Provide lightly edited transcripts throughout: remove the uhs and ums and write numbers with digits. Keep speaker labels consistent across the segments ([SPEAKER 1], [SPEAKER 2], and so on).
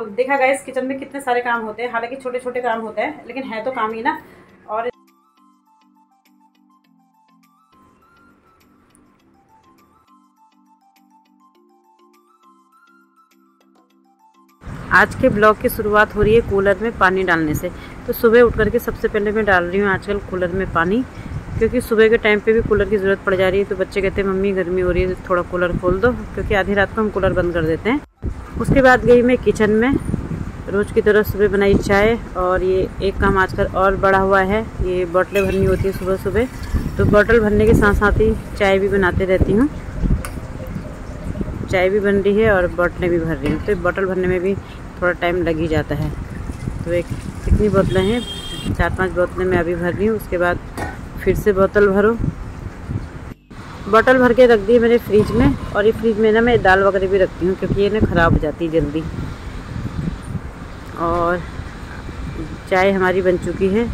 [SPEAKER 1] देखा guys kitchen में कितने सारे काम होते हैं, हालांकि छोटे छोटे काम होते हैं लेकिन है तो काम ही ना। और आज के ब्लॉग की शुरुआत हो रही है कूलर में पानी डालने से। तो सुबह उठ करके सबसे पहले मैं डाल रही हूँ आजकल कूलर में पानी, क्योंकि सुबह के टाइम पे भी कूलर की ज़रूरत पड़ जा रही है। तो बच्चे कहते हैं मम्मी गर्मी हो रही है तो थोड़ा कूलर खोल दो, क्योंकि आधी रात को हम कूलर बंद कर देते हैं। उसके बाद गई मैं किचन में, रोज़ की तरह सुबह बनाई चाय। और ये एक काम आजकल और बढ़ा हुआ है, ये बोतलें भरनी होती है सुबह सुबह। तो बोतल भरने के साथ साथ ही चाय भी बनाते रहती हूँ। चाय भी बन रही है और बोतलें भी भर रही हूँ, तो बोतल भरने में भी थोड़ा टाइम लग ही जाता है। तो एक कितनी बोतलें हैं, 4-5 बोतलें मैं अभी भर रही हूँ। उसके बाद फिर से बोतल भरो। बोतल भर के रख दी मैंने फ्रिज में। और ये फ्रिज में ना मैं दाल वगैरह भी रखती हूँ, क्योंकि ये ना ख़राब हो जाती है जल्दी। और चाय हमारी बन चुकी है,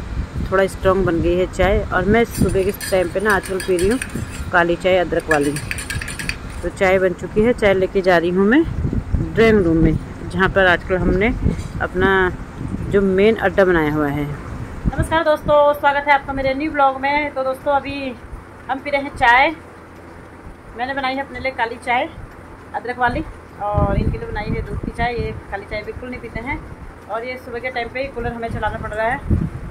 [SPEAKER 1] थोड़ा स्ट्रॉन्ग बन गई है चाय। और मैं सुबह के टाइम पे ना आजकल पी रही हूँ काली चाय अदरक वाली। तो चाय बन चुकी है, चाय लेके जा रही हूँ मैं ड्राइंग रूम में, जहाँ पर आजकल हमने अपना जो मेन अड्डा बनाया हुआ है। नमस्कार दोस्तों, स्वागत है आपका मेरे न्यू ब्लॉग में। तो दोस्तों अभी हम पी रहे हैं चाय। मैंने बनाई है अपने लिए काली चाय अदरक वाली, और इनके लिए बनाई है दूध की चाय। ये काली चाय बिल्कुल नहीं पीते हैं। और ये सुबह के टाइम पे ही कूलर हमें चलाना पड़ रहा है,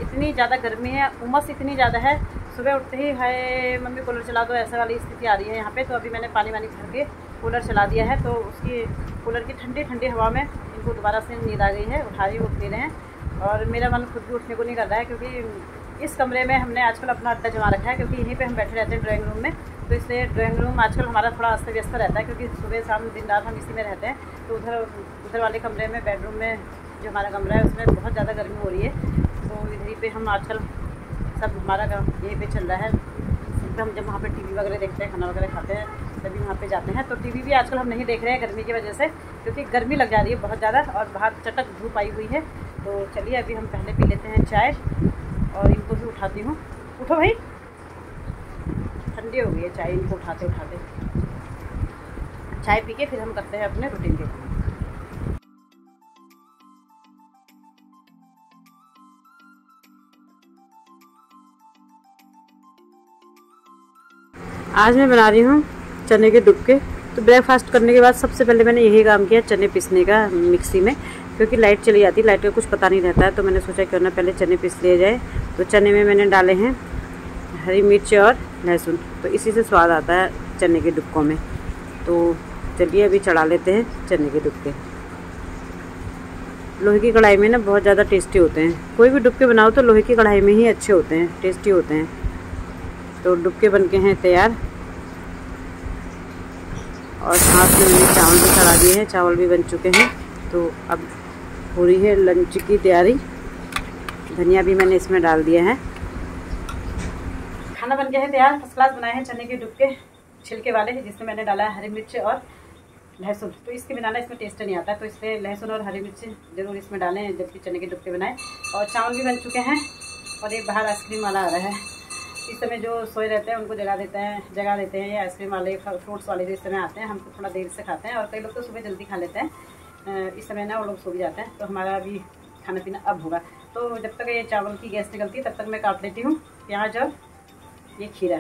[SPEAKER 1] इतनी ज़्यादा गर्मी है, उमस इतनी ज़्यादा है। सुबह उठते ही है मम्मी कूलर चला दो, ऐसा वाली स्थिति आ रही है यहाँ पे। तो अभी मैंने पानी वानी भर के कूलर चला दिया है। तो उसकी कूलर की ठंडी ठंडी हवा में इनको दोबारा से नींद आ गई है, उठा रही उठ नहीं रहे हैं। और मेरा मन खुद भी उठने को नहीं कर रहा है, क्योंकि इस कमरे में हमने आजकल अपना अड्डा जमा रखा है, क्योंकि यहीं पे हम बैठे रहते हैं ड्राइंग रूम में। तो इसलिए ड्राइंग रूम आजकल हमारा थोड़ा अस्त व्यस्त रहता है, क्योंकि सुबह शाम दिन रात हम इसी में रहते हैं। तो उधर वाले कमरे में, बेडरूम में जो हमारा कमरा है, उसमें बहुत ज़्यादा गर्मी हो रही है। तो इधर पे हम आजकल सब हमारा यहीं पे चल रहा है। हम जब वहाँ पे टीवी वगैरह देखते हैं, खाना वगैरह खाते हैं, तभी वहाँ पे जाते हैं। तो टीवी भी आजकल हम नहीं देख रहे हैं गर्मी की वजह से, क्योंकि गर्मी लग जा रही है बहुत ज़्यादा और बाहर चटक धूप आई हुई है। तो चलिए अभी हम पहले पी लेते हैं चाय, और इनको भी उठाती हूँ। उठो भाई, ठंडी हो गई है चाय, इनको उठाते उठाते। चाय पी के फिर हम करते हैं अपने रूटीन के काम। आज मैं बना रही हूँ चने के डुबके। तो ब्रेकफास्ट करने के बाद सबसे पहले मैंने यही काम किया, चने पीसने का मिक्सी में, क्योंकि लाइट चली जाती है, लाइट का कुछ पता नहीं रहता है। तो मैंने सोचा क्यों ना पहले चने पीस लिए जाए। तो चने में मैंने डाले हैं हरी मिर्च और लहसुन, तो इसी से स्वाद आता है चने के डुबकों में। तो चलिए अभी चढ़ा लेते हैं चने के डुबके। लोहे की कढ़ाई में ना बहुत ज़्यादा टेस्टी होते हैं। कोई भी डुबके बनाओ तो लोहे की कढ़ाई में ही अच्छे होते हैं, टेस्टी होते हैं। तो डुबके बनके हैं तैयार, और साथ में मैंने चावल भी चढ़ा दिए हैं, चावल भी बन चुके हैं। तो अब हो रही है लंच की तैयारी। धनिया भी मैंने इसमें डाल दिया है। खाना बन गया है तैयार, फर्स्ट क्लास बनाए हैं चने के डुबके छिलके वाले, जिसमें मैंने डाला है हरी मिर्च और लहसुन। तो इसके बिना ना इसमें टेस्ट नहीं आता, तो इसलिए लहसुन और हरी मिर्च जरूर इसमें डालें जबकि चने के डुबके बनाएं। और चावल भी बन चुके हैं, और एक बाहर आइसक्रीम वाला आ रहा है। इस समय जो सोए रहते हैं उनको जगा देते हैं, या आइसक्रीम वाले फ्रूट्स वाले जो इस समय आते हैं, हम तो थोड़ा देर से खाते हैं। और कई लोग तो सुबह जल्दी खा लेते हैं, इस समय ना वो लोग सो भी जाते हैं। तो हमारा अभी खाना पीना अब होगा। तो जब तक ये चावल की गैस निकलती है तब तक मैं काट लेती हूँ प्याज और ये खीरा।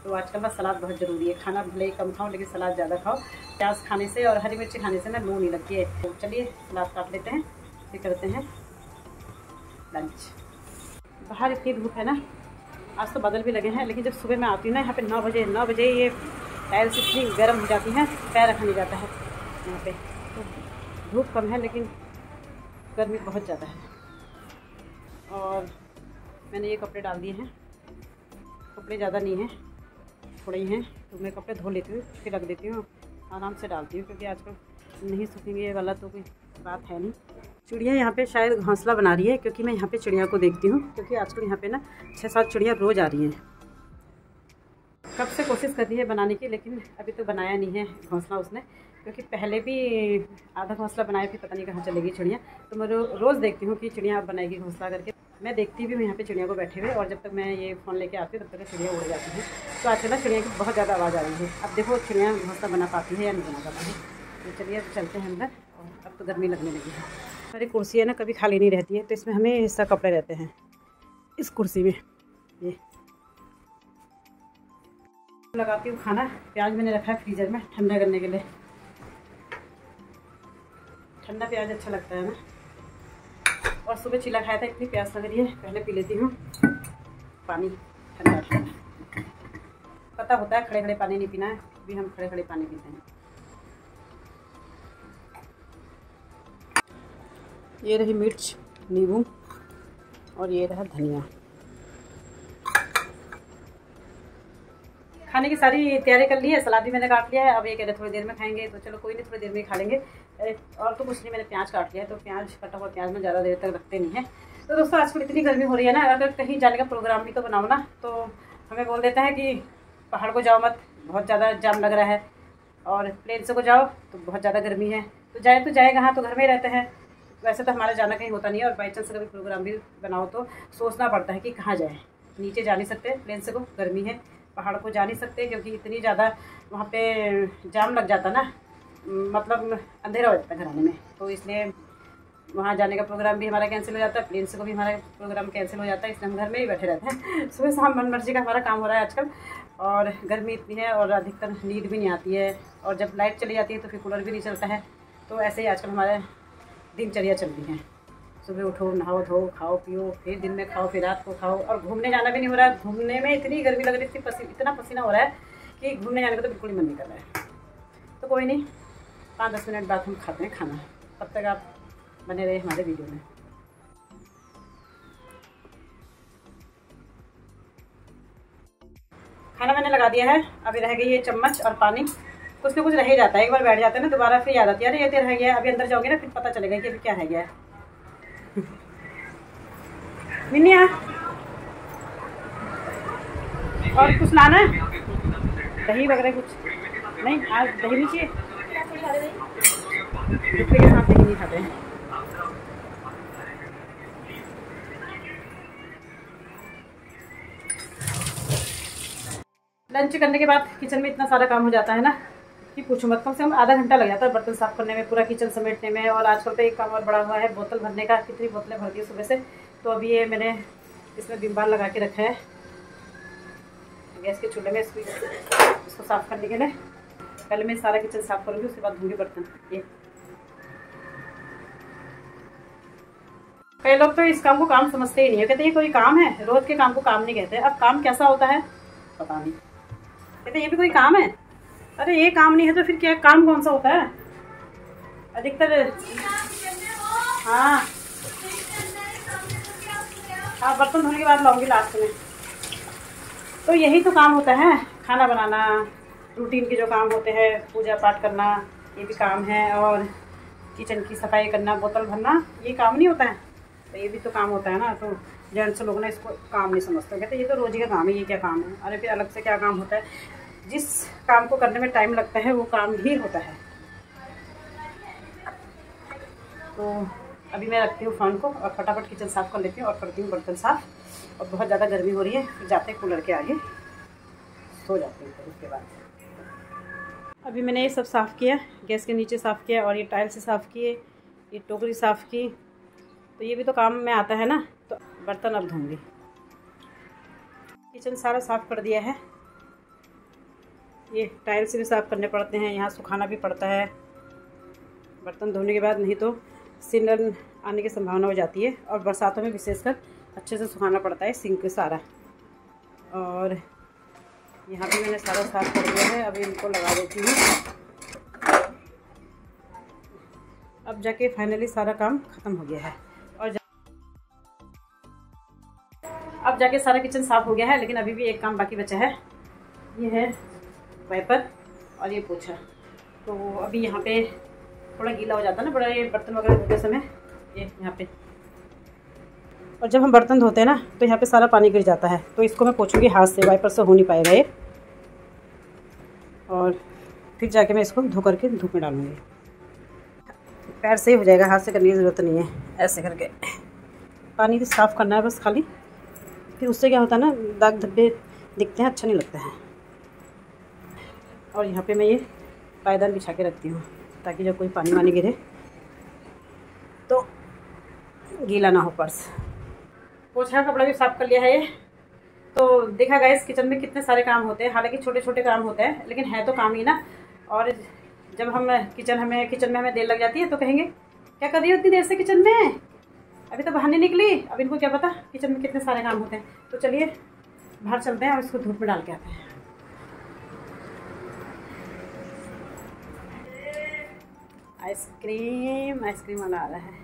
[SPEAKER 1] तो आजकल ना सलाद बहुत ज़रूरी है, खाना भले ही कम खाओ लेकिन सलाद ज़्यादा खाओ। प्याज खाने से और हरी मिर्ची खाने से ना लू नहीं लगती है। तो चलिए सलाद काट लेते हैं, फिर करते हैं लंच। बाहर इतनी धूप है ना, आज तो बादल भी लगे हैं, लेकिन जब सुबह मैं आती हूँ ना यहाँ पे 9 बजे ये टाइल्स इतनी गर्म हो जाती हैं, पैर रखा नहीं जाता है यहाँ पे। तो धूप कम है लेकिन गर्मी बहुत ज़्यादा है। और मैंने ये कपड़े डाल दिए हैं, कपड़े ज़्यादा नहीं हैं, थोड़े ही हैं। तो मैं कपड़े धो लेती हूँ, फिर रख देती हूँ, आराम से डालती हूँ, क्योंकि आजकल नहीं सूखेंगे ये वाला तो कोई बात है नहीं। चिड़िया यहाँ पे शायद घोंसला बना रही है, क्योंकि मैं यहाँ पे चिड़िया को देखती हूँ, क्योंकि आजकल यहाँ पे ना 6-7 चिड़िया रोज़ आ रही हैं। कब से कोशिश कर रही है बनाने की, लेकिन अभी तो बनाया नहीं है घोंसला उसने, क्योंकि पहले भी आधा घोंसला बनाया, फिर पता नहीं कहाँ चलेगी चिड़िया। तो मैं रोज़ देखती हूँ कि चिड़िया अब बनाएगी घोंसला करके। मैं देखती भी हूँ यहाँ पे चिड़िया को बैठे हुए, और जब तक मैं ये फ़ोन लेके आती हूँ तब तक चिड़िया उड़ जाती है। तो आजकल ना चिड़िया की बहुत ज़्यादा आवाज़ आ रही है। अब देखो चिड़िया घोंसला बना पाती है या नहीं बना पाती है। तो चलिए अब चलते हैं अंदर, और अब तो गर्मी लगने लगी है। हमारी कुर्सी है ना कभी खाली नहीं रहती है, तो इसमें हमें हिस्सा कपड़े रहते हैं इस कुर्सी में। ये लगाती हूँ खाना। प्याज मैंने रखा है फ्रीजर में ठंडा करने के लिए। ठंडा प्याज अच्छा लगता है ना। और सुबह चिला खाया था, इतनी प्यास लग रही है, पहले पी लेती हूँ पानी ठंडा ठंडा। पता होता है खड़े खड़े पानी नहीं पीना है, अभी हम खड़े खड़े पानी पीते हैं। ये रही मिर्च, नींबू और ये रहा धनिया। खाने की सारी तैयारी कर ली है, सलाद भी मैंने काट लिया है। अब ये कह रहे थोड़ी देर में खाएंगे, तो चलो कोई नहीं, थोड़ी देर में ही खा लेंगे। और तो कुछ नहीं, मैंने प्याज काट लिया है, तो प्याज कटा हुआ प्याज में ज़्यादा देर तक रखते नहीं है। तो दोस्तों आजकल इतनी गर्मी हो रही है ना, अगर कहीं जाने का प्रोग्राम भी तो बनाओ ना, तो हमें बोल देता है कि पहाड़ को जाओ मत, बहुत ज़्यादा जाम लग रहा है, और प्लेन से को जाओ तो बहुत ज़्यादा गर्मी है। तो जाए कहाँ, तो घर में ही रहते हैं। वैसे तो हमारा जाना कहीं होता नहीं है, और बाई चांस कभी प्रोग्राम भी बनाओ तो सोचना पड़ता है कि कहाँ जाए। नीचे जा नहीं सकते प्लेन से को, गर्मी है। पहाड़ को जा नहीं सकते क्योंकि इतनी ज़्यादा वहाँ पे जाम लग जाता ना, मतलब अंधेरा हो जाता है घर आने में। तो इसलिए वहाँ जाने का प्रोग्राम भी हमारा कैंसिल हो जाता है, प्लेन से को भी हमारा प्रोग्राम कैंसिल हो जाता है। इसलिए हम घर में ही बैठे रहते हैं। सुबह शाम मन मर्जी का हमारा काम हो रहा है आजकल। और गर्मी इतनी है और अधिकतर नींद भी नहीं आती है, और जब लाइट चली जाती है तो फिर कूलर भी नहीं चलता है। तो ऐसे ही आजकल हमारे दिनचर्या चल रही है। सुबह उठो, नहाओ धो, खाओ पियो, फिर दिन में खाओ, फिर रात को खाओ। और घूमने जाना भी नहीं हो रहा है। घूमने में इतनी गर्मी लग रही थी, इतना पसीना हो रहा है कि घूमने जाने का तो बिल्कुल ही मन नहीं कर रहा है। तो कोई नहीं, 5-10 मिनट बाद हम खाते हैं खाना। तब तक आप बने रहे हमारे वीडियो में। खाना मैंने लगा दिया है। अभी रह गई ये चम्मच और पानी। कुछ ना कुछ रह ही जाता है, एक बार बैठ जाते हैं ना, दोबारा फिर याद आती है, अरे ये तो रह गया। अभी अंदर जाओगे ना फिर पता चलेगा कि अभी क्या रह गया है। मिनिया और कुछ लाना है? दही वगैरह कुछ नहीं? आज दही नहीं चाहिए? दूसरे के साथ दही नहीं खाते हैं। लंच करने के बाद किचन में इतना सारा काम हो जाता है ना कि पूछो मत। कम से कम आधा घंटा लग जाता है बर्तन साफ करने में, पूरा किचन समेटने में। और आजकल तो एक काम और बड़ा हुआ है, बोतल भरने का। कितनी बोतलें भरती है सुबह से। तो अभी ये मैंने इसमें विम बार लगा के रखा है गैस के चूल्हे में, इसको साफ़ करने के लिए। पहले मैं सारा किचन साफ़ करूँगी, उसके बाद धोंगी बर्तन। ये कई लोग तो इस काम को काम समझते ही नहीं है, कहते ये कोई काम है, रोज के काम को काम नहीं कहते। अब काम कैसा होता है पता नहीं, कहते ये भी कोई काम है। अरे ये काम नहीं है तो फिर क्या काम कौन सा होता है? अधिकतर हाँ हाँ, बर्तन धोने के बाद लाऊंगी लास्ट में। तो यही तो काम होता है, खाना बनाना, रूटीन के जो काम होते हैं, पूजा पाठ करना, ये भी काम है। और किचन की सफाई करना, बोतल भरना, ये काम नहीं होता है? तो ये भी तो काम होता है ना। तो जेंट्स लोग ना इसको काम नहीं समझते, कहते ये तो रोजी का काम है, ये क्या काम है? अरे फिर अलग से क्या काम होता है? जिस काम को करने में टाइम लगता है वो काम ही होता है। तो अभी मैं रखती हूँ फ़ोन को और फटाफट किचन साफ़ कर लेती हूँ और करती हूँ बर्तन साफ़। और बहुत ज़्यादा गर्मी हो रही है, फिर जाते हैं कूलर के आगे, सो जाते हैं। फिर उसके बाद अभी मैंने ये सब साफ़ किया, गैस के नीचे साफ़ किया, और ये टाइल से साफ़ किए, ये टोकरी साफ़ की। तो ये भी तो काम में आता है ना। तो बर्तन अब धोंगी। किचन सारा साफ़ कर दिया है। ये टाइल से भी साफ़ करने पड़ते हैं, यहाँ सुखाना भी पड़ता है बर्तन धोने के बाद, नहीं तो सिलन आने की संभावना हो जाती है। और बरसातों में विशेषकर अच्छे से सुखाना पड़ता है सिंक सारा। और यहाँ भी मैंने सारा साफ़ कर दिया है। अभी इनको लगा देती हूँ। अब जाके फाइनली सारा काम ख़त्म हो गया है। और अब जाके सारा किचन साफ़ हो गया है, लेकिन अभी भी एक काम बाकी बचा है। ये है वाइपर और ये पोछा। तो अभी यहाँ पे थोड़ा गीला हो जाता है ना, बड़ा ये बर्तन वगैरह धोते समय, ये यहाँ पे। और जब हम बर्तन धोते हैं ना तो यहाँ पे सारा पानी गिर जाता है। तो इसको मैं पोछूंगी हाथ से, वाइपर से हो नहीं पाएगा ये। और फिर जाके मैं इसको धो करके धूप में डालूँगी। पैर से ही हो जाएगा, हाथ से करने की ज़रूरत नहीं है। ऐसे करके पानी से साफ़ करना है बस खाली। फिर उससे क्या होता है ना, दाग धब्बे दिखते हैं, अच्छा नहीं लगता है। और यहाँ पे मैं ये पायदान बिछा के रखती हूँ ताकि जब कोई पानी वानी गिरे तो गीला ना हो पर्स। पोछा कपड़ा भी साफ कर लिया है ये। तो देखा गाइस किचन में कितने सारे काम होते हैं, हालांकि छोटे छोटे काम होते हैं लेकिन है तो काम ही ना। और जब हम किचन में हमें देर लग जाती है तो कहेंगे क्या कर रही हो इतनी देर से किचन में, अभी तो बाहर नहीं निकली। अब इनको क्या पता किचन में कितने सारे काम होते हैं। तो चलिए बाहर चलते हैं और इसको धूप में डाल के आते हैं। आइसक्रीम वाला आ रहा है।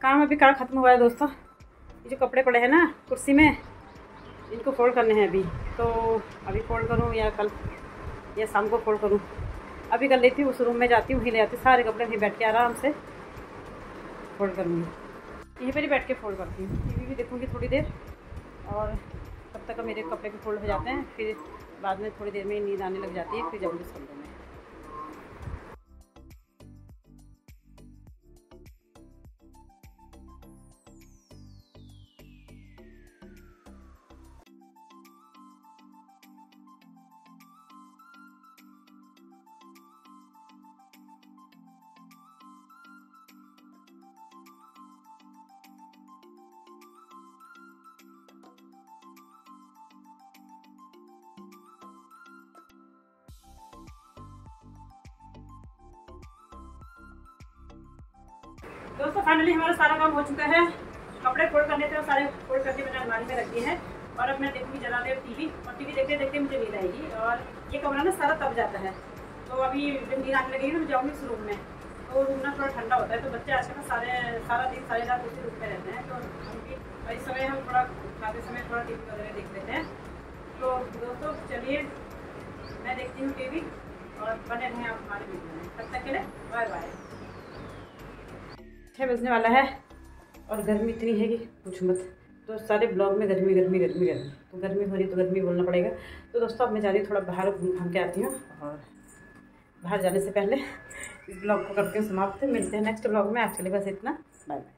[SPEAKER 1] काम अभी कहाँ ख़त्म हुआ है दोस्तों। ये जो कपड़े पड़े हैं ना कुर्सी में, इनको फोल्ड करने हैं अभी। तो अभी फोल्ड करूँ या कल या शाम को फोल्ड करूँ। अभी कर लेती हूँ, उस रूम में जाती हूँ, वहीं ले आती हूँ सारे कपड़े, वहीं बैठ के आराम से फोल्ड करूँगी। यहीं पर ही बैठ के फोल्ड करती हूँ, टीवी भी देखूँगी थोड़ी देर। और तब तक मेरे कपड़े भी फोल्ड हो जाते हैं, फिर बाद में थोड़ी देर में नींद आने लग जाती है, फिर जल्दी सो लूँ मैं। दोस्तों फाइनली हमारा सारा काम हो चुका है। कपड़े फोल्ड करने थे और सारे फोल्ड करके मैंने अलमारी में रख दिए हैं। और अब मैं देखूँगी जला देर टीवी, और टीवी देखते देखते मुझे नींद आएगी और ये कमरा ना सारा तब जाता है। तो अभी जब नींद आने लगेगी तो जाऊँगी उस रूम में। तो रूम ना थोड़ा ठंडा होता है, तो बच्चे आजकल सारा दिन सारी रात उसी रूम में रहते हैं। तो हम इस समय हम थोड़ा खाते समय थोड़ा टीवी वगैरह देख लेते हैं। तो दोस्तों चलिए मैं देखती हूँ टीवी और बने रहें आप हमारे वीडियो में। तब तक के लिए बाय बाय। 6 बजने वाला है और गर्मी इतनी है कि कुछ मत। तो सारे ब्लॉग में गर्मी गर्मी गर्मी गर्मी, तो गर्मी हो रही तो गर्मी बोलना पड़ेगा। तो दोस्तों अब मैं जा रही हूँ थोड़ा बाहर घूम के आती हूँ, और बाहर जाने से पहले इस ब्लॉग को करती हूँ समाप्त। मिलते हैं नेक्स्ट ब्लॉग में। आज के लिए बस इतना, बाय बाय।